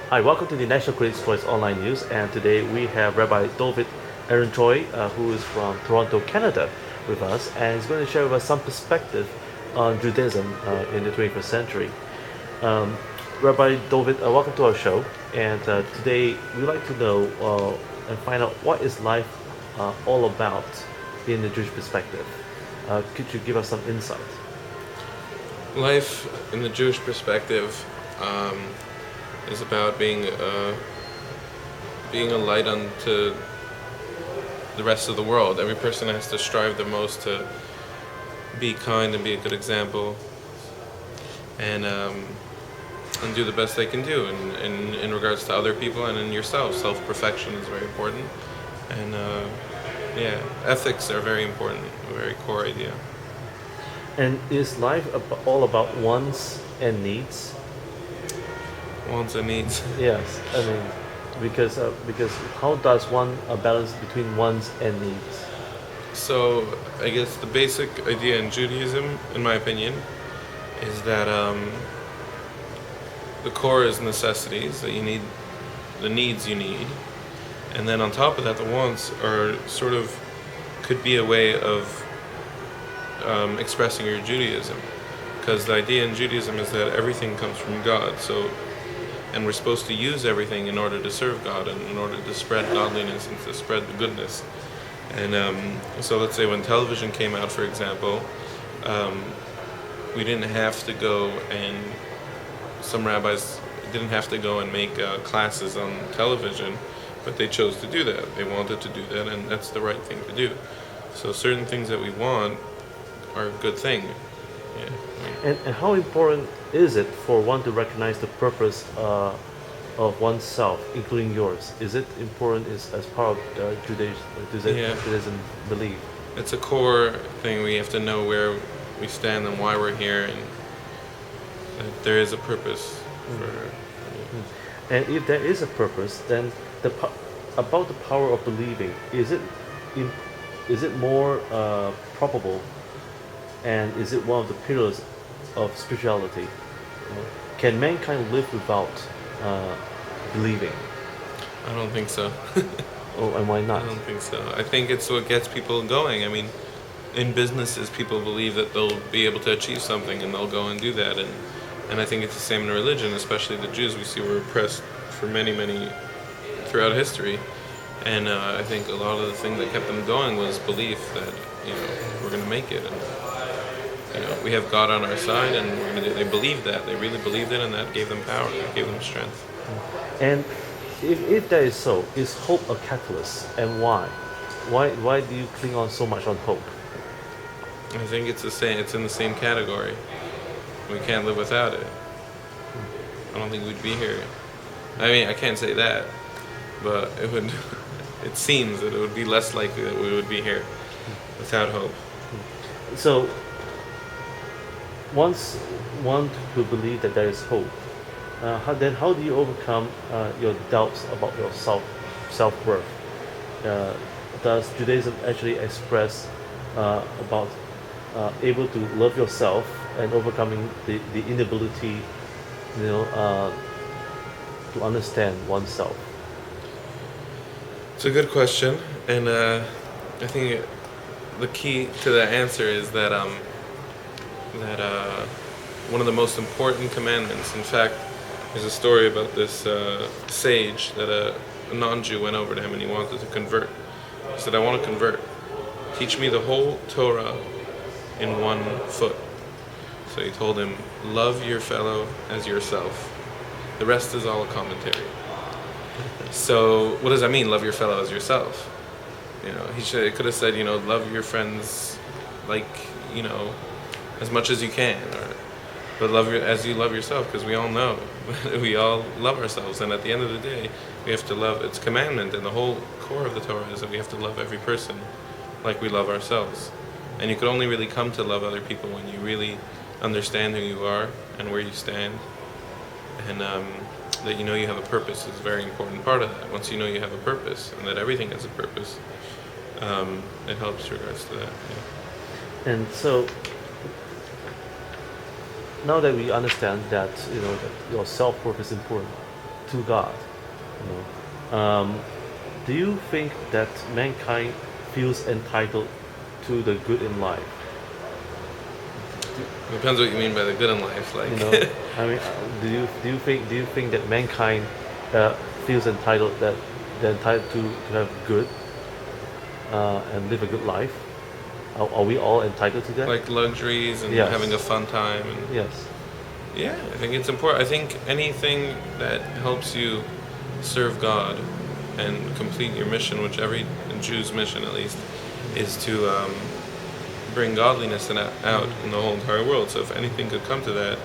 Hi, welcome to the National Critics' Choice Online News, and today we have Rabbi David Aaron Choi, who is from Toronto, Canada, with us, and he's going to share with us some perspective on Judaism in the 21st century. Um, Rabbi David, welcome to our show, and today we'd like to know and find out what is life all about in the Jewish perspective. Could you give us some insight? Life in the Jewish perspective is about being a light unto the rest of the world. Every person has to strive the most to be kind and be a good example, and do the best they can do in regards to other people and in yourself. Self-perfection is very important, and ethics are very important, a very core idea. And is life all about wants and needs? Wants and needs. Yes, I mean, because how does one balance between wants and needs? So I guess the basic idea in Judaism, in my opinion, is that the core is necessities that you need, the needs you need, and then on top of that, the wants are sort of could be a way of expressing your Judaism, because the idea in Judaism is that everything comes from God. So, and we're supposed to use everything in order to serve God and in order to spread godliness and to spread the goodness. And so let's say when television came out, for example, we didn't have to go and some rabbis didn't have to go and make classes on television, but they chose to do that. They wanted to do that, and that's the right thing to do. So certain things that we want are a good thing. Yeah. And how important is it for one to recognize the purpose of oneself, including yours? Is it important as part of Judaism belief? It's a core thing. We have to know where we stand and why we're here, and that there is a purpose for. And if there is a purpose, then about the power of believing, is it more probable, and is it one of the pillars of spirituality? Can mankind live without believing? I don't think so. Oh, and why not? I don't think so. I think it's what gets people going. I mean, in businesses, people believe that they'll be able to achieve something, and they'll go and do that. And I think it's the same in religion, especially the Jews. We see were oppressed for many throughout history, and I think a lot of the thing that kept them going was belief that we're going to make it, and we have God on our side, and they believed that. They really believed it, and that gave them power. That gave them strength. And if that is so, is hope a catalyst, and why? Why do you cling on so much on hope? I think it's the same. It's in the same category. We can't live without it. I don't think we'd be here. I mean, I can't say that, but it would. It seems that it would be less likely that we would be here without hope. So, once one who believe that there is hope, how do you overcome your doubts about your self-worth? Does Judaism actually express about able to love yourself and overcoming the inability, to understand oneself? It's a good question, and I think the key to the answer is that one of the most important commandments. In fact, there's a story about this sage that a non-Jew went over to him and he wanted to convert. He said, "I want to convert. Teach me the whole Torah in 1 foot." So he told him, "Love your fellow as yourself. The rest is all a commentary." So what does that mean? Love your fellow as yourself. He could have said, love your friends like, as much as you can, but as you love yourself, because we all know we all love ourselves, and at the end of the day, we have to love. It's commandment, and the whole core of the Torah is that we have to love every person like we love ourselves. And you could only really come to love other people when you really understand who you are and where you stand, and that you have a purpose is a very important part of that. Once you know you have a purpose and that everything has a purpose, it helps regards to that. Yeah. And so now that we understand that that your self-worth is important, to God. You know, do you think that mankind feels entitled to the good in life? Depends what you mean by the good in life. Like, You know, I mean, do you think that mankind feels entitled that they're entitled to have good and live a good life? Are we all entitled to that? like luxuries and Yes. having a fun time. And Yes. yeah, I think it's important. I think anything that helps you serve God and complete your mission, which every Jew's mission at least, is to bring godliness out in the whole entire world. So if anything could come to that,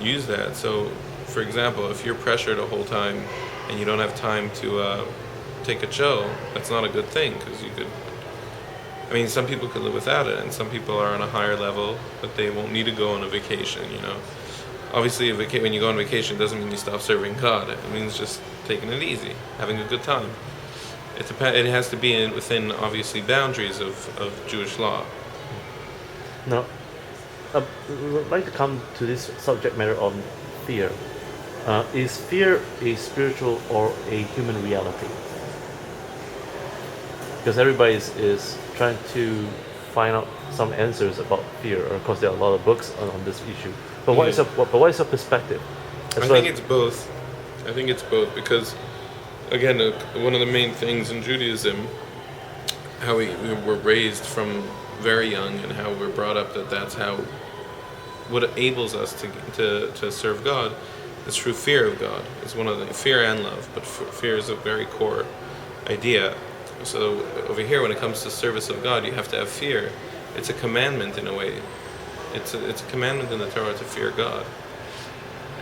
use that. So, for example, if you're pressured a whole time and you don't have time to take a chill, that's not a good thing because you could. I mean, some people could live without it, and some people are on a higher level, but they won't need to go on a vacation. Obviously, when you go on vacation, it doesn't mean you stop serving God. It means just taking it easy, having a good time. It has to be within, obviously, boundaries of Jewish law. Now, I'd like to come to this subject matter on fear. Is fear a spiritual or a human reality? Because everybody is trying to find out some answers about fear. Of course, there are a lot of books on this issue. But what is your perspective? I think it's both. I think it's both because, again, one of the main things in Judaism, how we were raised from very young and how we're brought up that's how what enables us to serve God is through fear of God. It's one of the fear and love, but fear is a very core idea. So over here, when it comes to service of God, you have to have fear. It's a commandment in a way. It's a commandment in the Torah to fear God.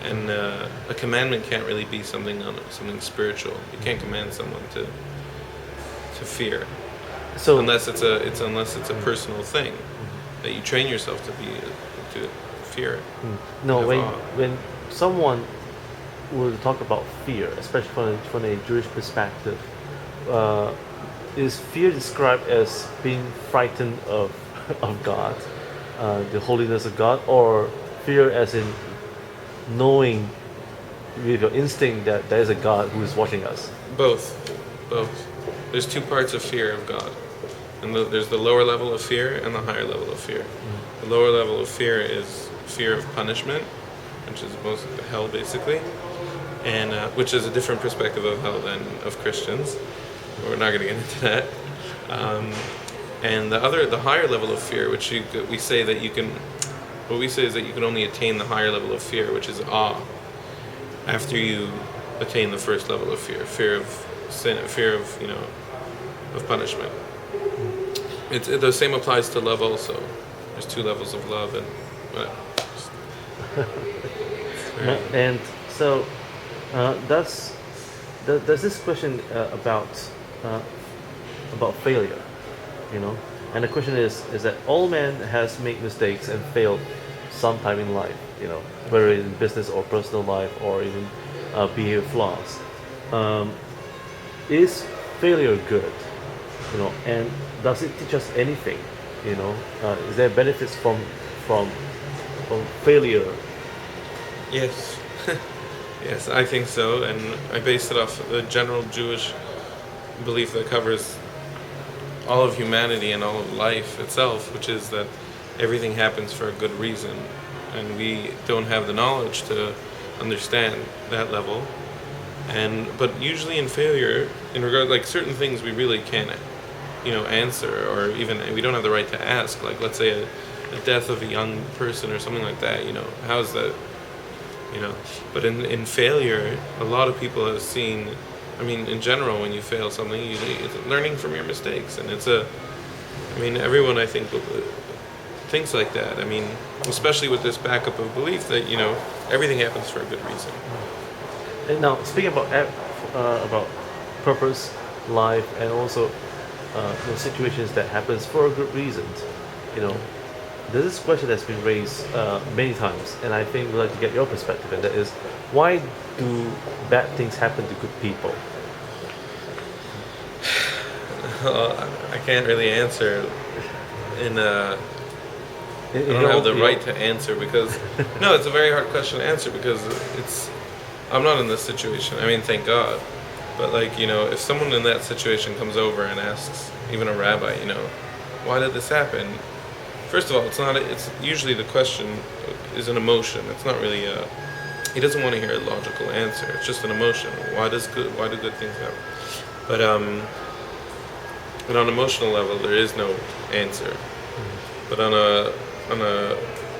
And a commandment can't really be something spiritual. You can't command someone to fear, So unless it's a personal thing that you train yourself to fear. no, have when awe. when someone will talk about fear, especially from a Jewish perspective, is fear described as being frightened of God, the holiness of God, or fear as in knowing with your instinct that there is a God who is watching us? Both. There's two parts of fear of God. And there's the lower level of fear and the higher level of fear. The lower level of fear is fear of punishment, which is most hell basically, and which is a different perspective of hell than of Christians. We're not going to get into that. And the higher level of fear, which we say that you can, what we say is that you can only attain the higher level of fear, which is awe, after you attain the first level of fear of sin, fear of of punishment. The same applies to love also. There's two levels of love, and And so there's this question about failure, and the question is that all men has made mistakes and failed sometime in life, whether in business or personal life or even behavior flaws. Is failure good, and does it teach us anything? Is there benefits from failure? yes, yes, I think so, and I base it off the general Jewish belief that covers all of humanity and all of life itself, which is that everything happens for a good reason, and we don't have the knowledge to understand that level. But usually in failure, in regard like certain things, we really can't, answer, or even we don't have the right to ask. Like let's say a death of a young person or something like that. How's that? But in failure, a lot of people have seen. I mean, in general, when you fail something, it's learning from your mistakes, and everyone I think thinks like that. I mean, especially with this backup of belief that everything happens for a good reason. And now, speaking about purpose, life, and also situations that happens for a good reason, there's this question that's been raised many times, and I think we'd like to get your perspective, and that is, why do bad things happen to good people? I can't really answer in I don't have the right to answer because no, it's a very hard question to answer because it's I'm not in this situation. I mean, thank God. But like, if someone in that situation comes over and asks, even a rabbi, why did this happen? First of all, it's not. It's usually the question is an emotion. It's not really a. He doesn't want to hear a logical answer. It's just an emotion. Why do good things happen? But on an emotional level, there is no answer. But on a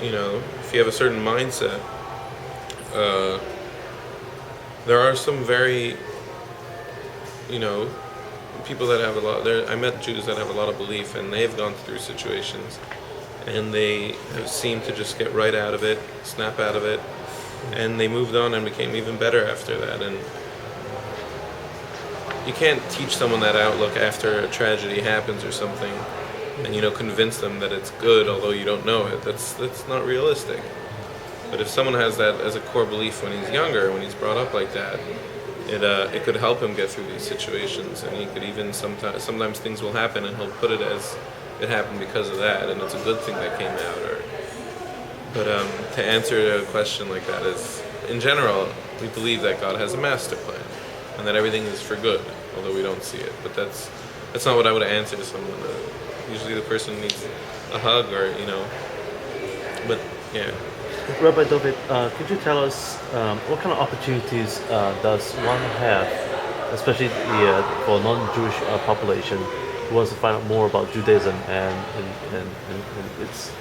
if you have a certain mindset, there are some very, people that have a lot. I met Jews that have a lot of belief, and they've gone through situations, and they have seemed to just get right out of it, snap out of it, and they moved on and became even better after that. And you can't teach someone that outlook after a tragedy happens or something, and convince them that it's good, although you don't know it. That's not realistic. But if someone has that as a core belief when he's younger, when he's brought up like that, it could help him get through these situations, and he could even sometimes things will happen, and he'll put it as it happened because of that, and it's a good thing that came out. But to answer a question like that is, in general, we believe that God has a master plan, and that everything is for good, although we don't see it. But that's not what I would answer to someone. Usually the person needs a hug, or but yeah. Rabbi David, could you tell us what kind of opportunities does one have, especially for non-Jewish population who wants to find out more about Judaism and its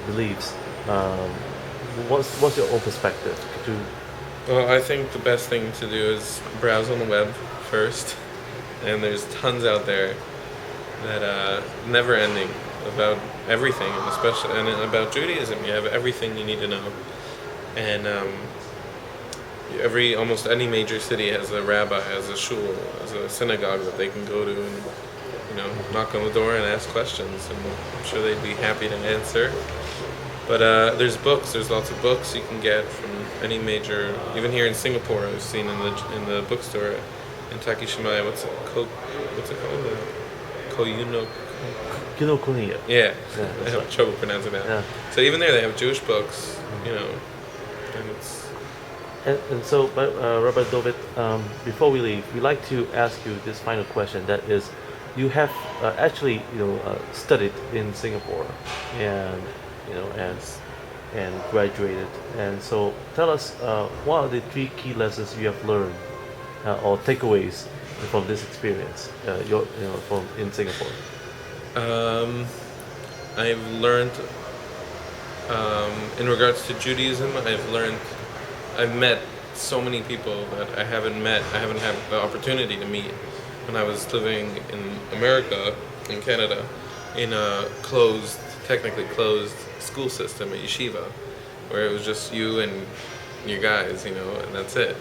beliefs? What's your own perspective? Could you? Well, I think the best thing to do is browse on the web first, and there's tons out there that never ending about everything, and especially about Judaism. You have everything you need to know, and almost any major city has a rabbi, has a shul, has a synagogue that they can go to and knock on the door and ask questions, and I'm sure they'd be happy to answer. But there's books. There's lots of books you can get from any major. Even here in Singapore, I've seen in the bookstore in Takishimaya. What's it called? Koyuno. Kinokuniya. Yeah, I that's have right. trouble pronouncing that. Yeah. So even there, they have Jewish books, and it's. And so, Rabbi David, before we leave, we'd like to ask you this final question. That is, you have actually, studied in Singapore, and and graduated. And so, tell us, what are the 3 key lessons you have learned, or takeaways from this experience, from in Singapore? I've learned, in regards to Judaism, I've met so many people that I haven't had the opportunity to meet when I was living in America, in Canada, in a technically closed school system at yeshiva, where it was just you and your guys, and that's it.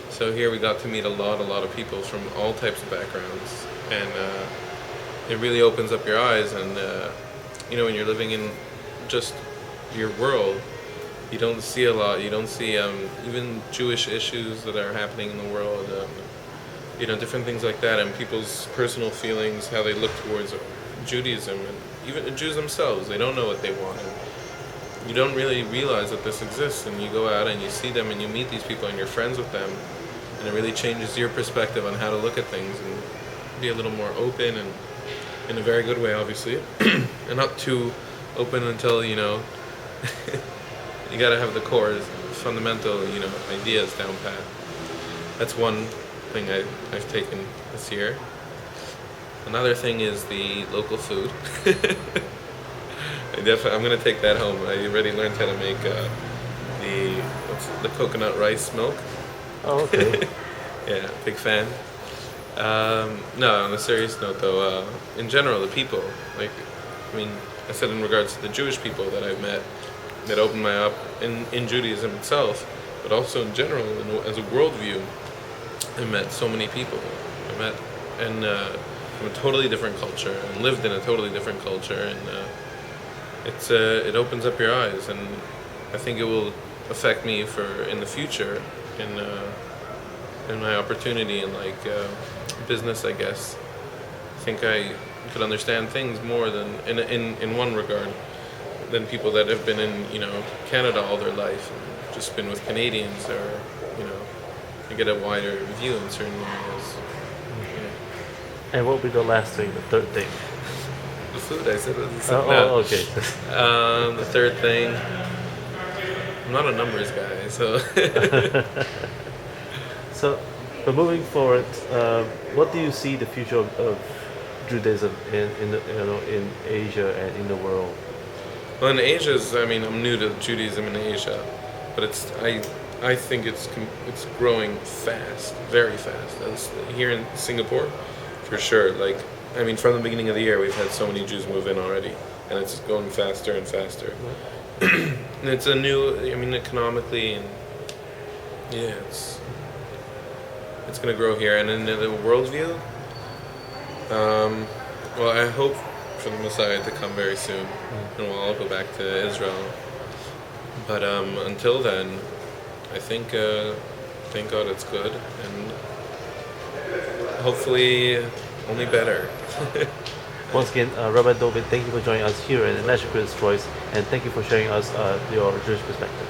So here we got to meet a lot of people from all types of backgrounds, and it really opens up your eyes. And when you're living in just your world, you don't see a lot. You don't see even Jewish issues that are happening in the world, different things like that, and people's personal feelings, how they look towards Judaism, and even the Jews themselves. They don't know what they want. And you don't really realize that this exists, and you go out and you see them and you meet these people and you're friends with them, and it really changes your perspective on how to look at things and be a little more open, and in a very good way, obviously, and not too open until you gotta have the core fundamental ideas down pat. That's one thing I've taken this year. Another thing is the local food. I'm gonna take that home. I already learned how to make the coconut rice milk. Oh, okay. Yeah, big fan. No, on a serious note though, in general, the people, I said in regards to the Jewish people that I've met, that opened my up in Judaism itself, but also in general, as a worldview, I met so many people. I met from a totally different culture, and lived in a totally different culture, and it opens up your eyes, and I think it will affect me in the future, in my opportunity in business, I guess. I think I could understand things more than in one regard. than people that have been in Canada all their life and just been with Canadians, or you get a wider view in certain areas. And what will be the last thing, the third thing? The food, I said. Okay. The third thing, I'm not a numbers guy, so. So, but moving forward, what do you see the future of Judaism in Asia and in the world? Well, in Asia's, I mean, I'm new to Judaism in Asia, but I think it's growing fast, very fast. As here in Singapore, for sure. Like, I mean, from the beginning of the year, we've had so many Jews move in already, and it's going faster and faster. And it's a new, I mean, economically, and yeah, it's going to grow here. And in the worldview, well, I hope for the Messiah to come very soon, and we'll all go back to Israel. But until then, I think, thank God it's good, and hopefully only better. Once again, Rabbi David, thank you for joining us here in the National Critics' Choice, and thank you for sharing us your Jewish perspective.